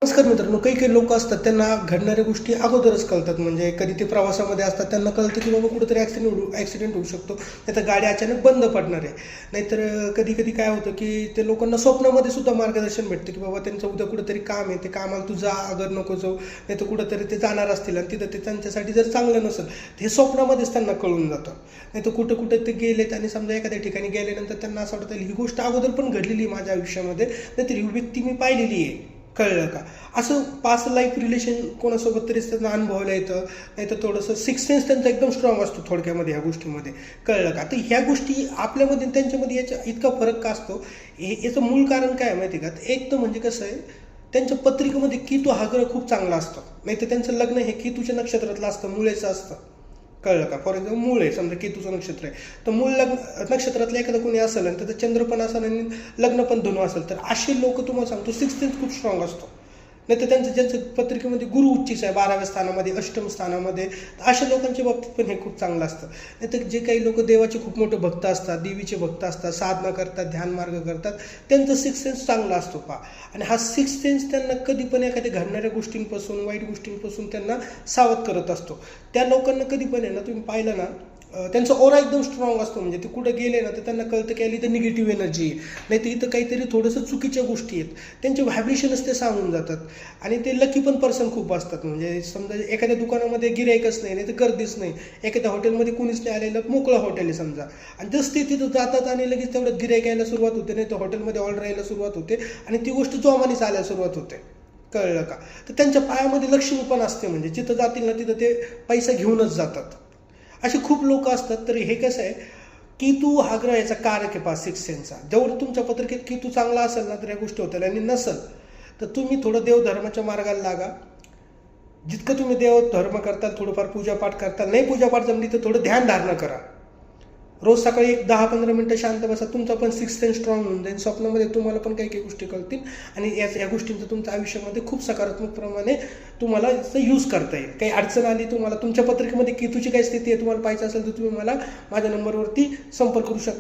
नमस्कार मित्रांनो, काही काही लोक असतात त्यांना घडणाऱ्या गोष्टी अगोदरच कळतात. म्हणजे कधी ते प्रवासामध्ये असतात त्यांना कळतं की बाबा कुठेतरी ॲक्सिडेंट होऊ शकतो, नाहीतर गाडी अचानक बंद पडणार आहे. नाहीतर कधी कधी काय होतं की ते लोकांना स्वप्नामध्ये सुद्धा मार्गदर्शन भेटतं की बाबा त्यांचं उद्या कुठेतरी काम आहे, ते कामाला तू जा, अगर नको जाऊ, नाही तर कुठंतरी ते जाणार असतील आणि तिथं ते त्यांच्यासाठी जर चांगलं नसेल तर हे स्वप्नामध्येच त्यांना कळून जातं. नाही तर कुठं कुठं ते गेलेत आणि समजा एखाद्या ठिकाणी गेल्यानंतर त्यांना असं वाटतं ही गोष्ट अगोदर पण घडलेली आहे माझ्या आयुष्यामध्ये, नाहीतर ही व्यक्ती मी पाहिलेली आहे. कळलं का? असं पास्ट लाईफ रिलेशन कोणासोबत तरी त्यांना अनुभवायला येतं. नाही तर थोडंसं सिक्स सेन्स त्यांचा एकदम स्ट्रॉंग असतो थोडक्यामध्ये ह्या गोष्टीमध्ये. कळलं का? तर ह्या गोष्टी आपल्यामध्ये त्यांच्यामध्ये याच्या इतका फरक का असतो? याचं मूळ कारण काय आहे माहिती आहे का? एक तर म्हणजे कसं आहे, त्यांच्या पत्रिकेमध्ये केतू हा ग्रह खूप चांगला असतो. नाही तर त्यांचं लग्न हे केतूच्या नक्षत्रातलं असतं, मुळेचं असतं. कळलं का? फॉर एक्झाम्पल मूळ आहे, समजा केतूचं नक्षत्र आहे, तर मूळ लग्न नक्षत्रातलं एखादं कोणी असेल आणि त्याचं चंद्र पण असेल आणि लग्न पण धनु असेल, तर असे लोक तुम्हाला सांगतो सिक्स सेन्स खूप स्ट्रॉंग असतो. नाही तर ज्यांचं पत्रिकेमध्ये गुरु उच्चीच आहे 12व्या स्थानामध्ये, अष्टम स्थानामध्ये, तर अशा लोकांच्या बाबतीत पण हे खूप चांगलं असतं. नाही तर जे काही लोक देवाचे खूप मोठे भक्त असतात, देवीचे भक्त असतात, साधना करतात, ध्यान मार्ग करतात, त्यांचं सिक्स सेन्स चांगला असतो पहा. आणि हा सिक्स सेन्स त्यांना कधी पण एखाद्या घडणाऱ्या गोष्टींपासून, वाईट गोष्टींपासून त्यांना सावध करत असतो. त्या लोकांना कधी पण आहे ना, तुम्ही पाहिलं ना, त्यांचा ओरा एकदम स्ट्रॉंग असतो. म्हणजे ते कुठं गेले ना तर त्यांना कळतं की आली तर निगेटिव्ह एनर्जी आहे, नाही तर इथं काहीतरी थोडंसं चुकीच्या गोष्टी आहेत, त्यांचे व्हायब्रेशनच ते सांगून जातात. आणि ते लकी पण पर्सन खूप असतात. म्हणजे समजा एखाद्या दुकानामध्ये गिराईकच नाही, नाही तर गर्दीच नाही, एखाद्या हॉटेलमध्ये कुणीच नाही आलेलं, मोकळं हॉटेल आहे समजा, आणि जस्ट ते तिथं जातात आणि लगेच तेवढं गिराईक यायला सुरुवात होते, नाही तर हॉटेलमध्ये ऑर्डर यायला सुरुवात होते आणि ती गोष्ट जोमाने चालायला सुरुवात होते. कळलं का? तर त्यांच्या पायामध्ये लक्ष्मी पण असते. म्हणजे जिथं जातील ना तिथं ते पैसा घेऊनच जातात. असे खूप लोक असतात. तर हे कसं आहे, केतू हा ग्रह याचा कारक आहे पाच सिक्स सेन्सचा. जेवढं तुमच्या पत्रिकेत केतू चांगला असेल ना तर या गोष्टी होतील, आणि नसेल तर तुम्ही थोडं देवधर्माच्या मार्गाला लागा. जितकं तुम्ही देवधर्म करताल, थोडंफार पूजापाठ करताल, नाही पूजापाठ जमली तर थोडं ध्यान धारणा करा. रोज सकाळी एक 10-15 मिनटं शांत बसा, तुमचा पण सिक्स सेन्स स्ट्रॉंग होऊन जाईल. स्वप्नामध्ये तुम्हाला पण काही काही गोष्टी कळतील आणि या गोष्टींचा तुमच्या आयुष्यामध्ये खूप सकारात्मक प्रमाणे तुम्हाला यूज करता येईल. काही अडचण आली तुम्हाला, तुमच्या पत्रिकेमध्ये केतूची काही स्थिती आहे, तुम्हाला पाहिजे असेल तर तुम्ही मला माझ्या नंबरवरती संपर्क करू शकता.